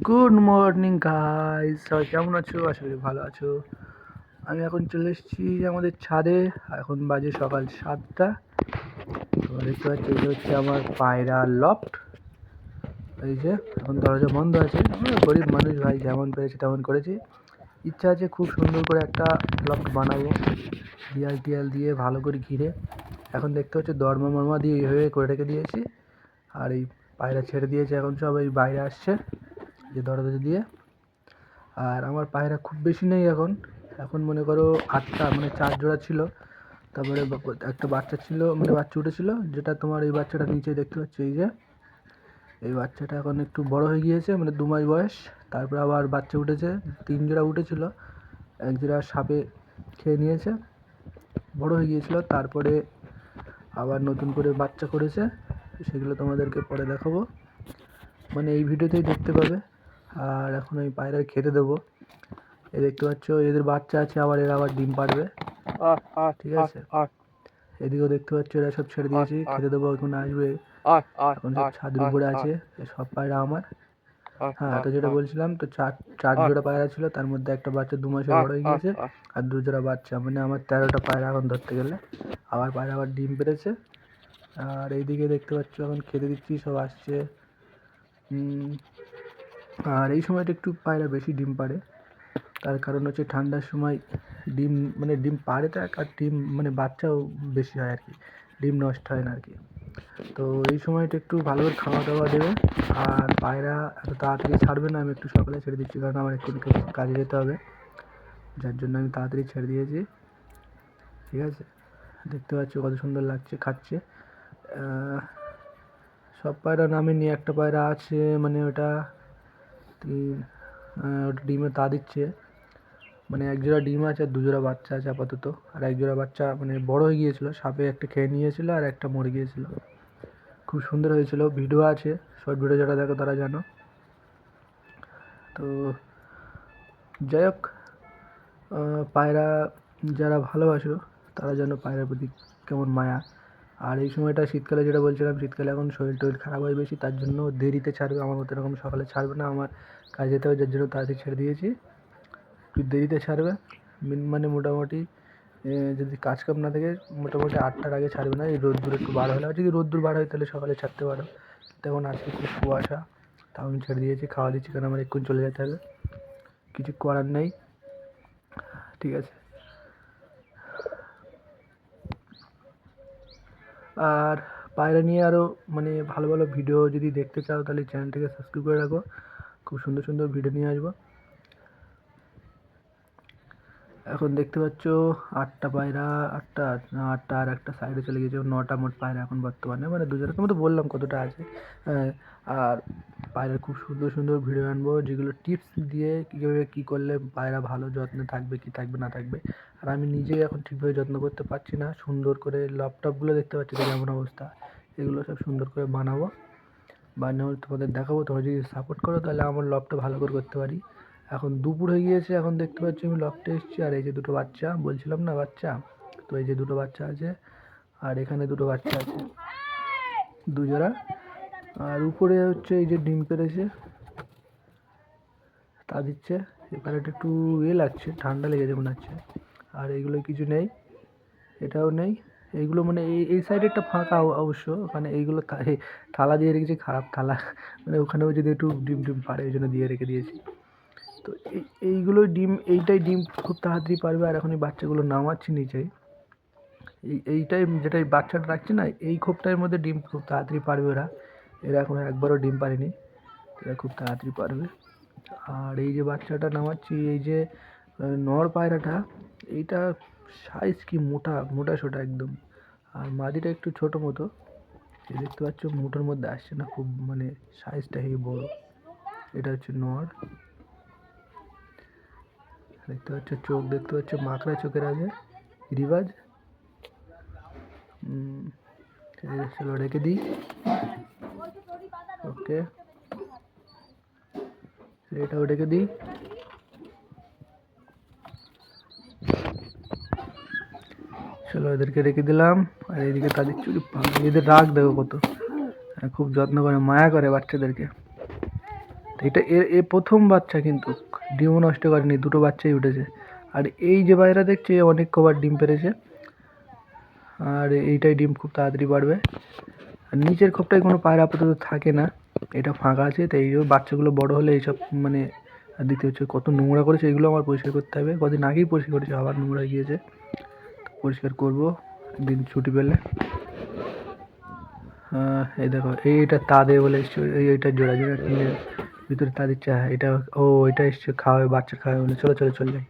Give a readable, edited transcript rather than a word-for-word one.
Good morning guys, সবাই কেমন আছো? আশা করি ভালো আছো। আমি এখন চলে এসেছি আমাদের ছাদে। এখন বাজে সকাল 7টা। তোমরা দেখতে পাচ্ছ এটা হচ্ছে আমার পায়রা লফট। এই যে এখন দরজা বন্ধ আছে। আমরা গরিব মানুষ ভাই, যেমন পেরেছি তেমন করেছি। ইচ্ছা আছে খুব সুন্দর করে একটা লফট বানাবো, দেয়াল টিয়াল দিয়ে ভালো করে ঘিরে। এখন দেখতে হচ্ছে দরমা মরমা দিয়ে এইভাবে করে রেখে দিয়েছি। আর এই পায়রা ছেড়ে দিয়েছে, এখন সব এই বাইরে আসছে যে দরজা দিয়ে। আর আমার পায়রা খুব বেশি নেই এখন। এখন মনে করো 8টা, মানে 4 জোড়া ছিল। তারপরে একটা বাচ্চা ছিল, মানে বাচ্চা উঠেছিল, যেটা তোমার এই বাচ্চাটা নিচে দেখতে পাচ্ছ। এই যে এই বাচ্চাটা এখন একটু বড় হয়ে গিয়েছে, মানে 2 মাস বয়স। তারপরে আবার বাচ্চা উঠেছে, 3 জোড়া উঠেছিল। এক জোড়া সাপে খেয়ে নিয়েছে, বড় হয়ে গিয়েছিল। তারপরে আবার নতুন করে বাচ্চা করেছে, সেগুলো তোমাদেরকে পরে দেখাবো, মানে এই ভিডিওতেই দেখতে পাবে। আর এখন আমি পায়রা খেতে দেবো। এই দেখতে পাচ্ছ এদের বাচ্চা আছে, আবার এরা আবার ডিম পাড়বে, ঠিক আছে। এদিকেও দেখতে পাচ্ছ এরা সব ছেড়ে দিয়েছি, খেতে দেবো, এখন আসবে। এখন সব ছাদের উপরে আছে, সব পায়রা আমার। হ্যাঁ, তো যেটা বলছিলাম, তো চার জোড়া পায়রা ছিল, তার মধ্যে একটা বাচ্চা 2 মাসের বড় হয়ে গিয়েছে, আর 2 জোড়া বাচ্চা, মানে আমার 13টা পায়রা এখন ধরতে গেলে। আবার পায়রা আবার ডিম পেড়েছে। আর এইদিকে দেখতে পাচ্ছ এখন খেতে দিচ্ছি, সব আসছে। আর এই সময়টা একটু পায়রা বেশি ডিম পাড়ে, তার কারণ হচ্ছে ঠান্ডার সময় ডিম, মানে ডিম পাড়ে তো, আর ডিম মানে বাচ্চাও বেশি হয় আর কি, ডিম নষ্ট হয় না আর কি। তো এই সময়টা একটু ভালো করে খাওয়া দাওয়া দেবে। আর পায়রা এত তাড়াতাড়ি ছাড়বে না, আমি একটু সকালে ছেড়ে দিচ্ছি, কারণ আমার একটু কাজে যেতে হবে, যার জন্য আমি তাড়াতাড়ি ছেড়ে দিয়েছি, ঠিক আছে। দেখতে পাচ্ছ কত সুন্দর লাগছে, খাচ্ছে। সব পায়রা নামেনি, একটা পায়রা আছে, মানে ওটা ওটা ডিমে তা দিচ্ছে, মানে 1 জোড়া ডিম আছে আর 2 জোড়া বাচ্চা আছে আপাতত। আর 1 জোড়া বাচ্চা মানে বড় হয়ে গিয়েছিল, সাপে একটা খেয়ে নিয়েছিল, আর একটা মরে গিয়েছিল। খুব সুন্দর হয়েছিল, ভিডিও আছে, শর্ট ভিডিও যারা দেখো তারা জানো। তো যাই হোক, পায়রা যারা ভালোবাসো তারা জানো পায়রার প্রতি কেমন মায়া। আর এই সময়টা শীতকালে, যেটা বলছিলাম, শীতকালে এখন শরীর টরীর খারাপ হয় বেশি, তার জন্য দেরিতে ছাড়বে। আমার মতো এরকম সকালে ছাড়বে না, আমার কাজে যেতে হবে, যার জন্য তাড়াতাড়ি ছেড়ে দিয়েছি। একটু দেরিতে ছাড়বে, মানে মোটামুটি যদি কাজ কাম না থাকে মোটামুটি 8টার আগে ছাড়বে না। এই রোদ্দুর একটু বার হলে, যদি রোদ্দুর বার হয় তাহলে সকালে ছাড়তে পারো। তখন আজকে খুব কুয়াশা, তাও আমি ছেড়ে দিয়েছি, খাওয়া দিচ্ছি, কারণ আমার এক্ষুনি চলে যেতে হবে, কিছু করার নেই, ঠিক আছে। আর পায়রা নিয়ে আরও মানে ভালো ভালো ভিডিও যদি দেখতে চাও, তাহলে চ্যানেলটাকে সাবস্ক্রাইব করে রাখো, খুব সুন্দর সুন্দর ভিডিও নিয়ে আসবো। এখন দেখতে পাচ্ছ 8টা পায়রা, 8টা আর একটা সাইডে চলে গেছে, 9টা মোট পায়রা এখন বর্তমানে, মানে 2 জনের মতো বললাম কতটা আছে। আর পায়রার খুব সুন্দর সুন্দর ভিডিও আনবো, যেগুলো টিপস দিয়ে কীভাবে কী করলে পায়রা ভালো যত্নে থাকবে, কি থাকবে না থাকবে। আর আমি নিজেই এখন ঠিকভাবে যত্ন করতে পারছি না, সুন্দর করে লপটপগুলো দেখতে পাচ্ছি তো কেমন অবস্থা, এগুলো সব সুন্দর করে বানাবো, বানিয়ে তোমাদের দেখাবো। তোমরা যদি সাপোর্ট করো তাহলে আমার লবটা ভালো করে করতে পারি। এখন দুপুর হয়ে গিয়েছে, এখন দেখতে পাচ্ছি আমি লফটে এসেছি, আর এই যে 2টো বাচ্চা, বলছিলাম না বাচ্চা, তো এই যে 2টো বাচ্চা আছে, আর এখানে 2টো বাচ্চা আছে, 2 জোড়া। আর উপরে হচ্ছে এই যে ডিম পেড়েছে তা দিচ্ছে। এখানে একটু লাগছে, ঠান্ডা লেগেছে মনে হচ্ছে। আর এইগুলো কিছু নেই, এটাও নেই, এইগুলো মানে এই সাইডে একটা ফাঁকা অবশ্য, ওখানে এইগুলো থালা দিয়ে রেখেছি, খারাপ থালা, মানে ওখানেও যদি একটু ডিম ডিম পারে ওই জন্য দিয়ে রেখে দিয়েছি। তো এইগুলো ডিম, এইটাই ডিম খুব তাড়াতাড়ি পারবে। আর এখন এই বাচ্চাগুলো নামাচ্ছি নিচে, এইটাই যেটা এই বাচ্চাটা রাখছে না, এই খোপটার মধ্যে ডিম খুব তাড়াতাড়ি পারবে ওরা। এরা এখন একবারও ডিম পারেনি, এরা খুব তাড়াতাড়ি পারবে। আর এই যে বাচ্চাটা নামাচ্ছি, এই যে নর পায়রাটা, এইটা সাইজ কি মোটা মোটা সোটা একদম, আর মাদিটা একটু ছোটো মতো। এই দেখতে পাচ্ছ মুঠোর মধ্যে আসছে না, খুব মানে সাইজটা হেবি বড়। এটা হচ্ছে নর, দেখতে পাচ্ছ চোখ, দেখতে পাচ্ছ মাকড়া চোখের আগে রিবাজ। চলো রেখে দিই, ওকে, এটাও রেখে দিই। চলো এদেরকে রেখে দিলাম। আর এইদিকে তাদের চুরি, এদের রাগ দেখো কত, খুব যত্ন করে, মায়া করে বাচ্চাদেরকে। তো এটা এর এ প্রথম বাচ্চা, কিন্তু ডিমও নষ্ট করেনি, দুটো বাচ্চাই উঠেছে। আর এই যে বাইরা দেখছে এ অনেক কবার ডিম পেড়েছে, আর এইটাই ডিম খুব তাড়াতাড়ি বাড়বে। আর নিচের খোপটায় কোনো পায়রা আপাতত থাকে না, এটা ফাঁকা আছে, তো এই বাচ্চাগুলো বড় হলে এইসব মানে। আর দ্বিতীয় হচ্ছে কত নোংরা করেছে, এগুলো আমার পরিষ্কার করতে হবে। কদিন আগেই পরিষ্কার করেছে, আবার নোংরা গিয়েছে, পরিষ্কার করবো একদিন ছুটি পেলে। এই দেখো এইটা তাদে বলে এসছে, এইটা জোড়া জোড়া ভিতরে তা দিচ্ছে। হ্যাঁ এটা, ও এটা এসছে খাওয়াবে, বাচ্চা খাওয়াবে বলে। চলো চলো চলে যাই।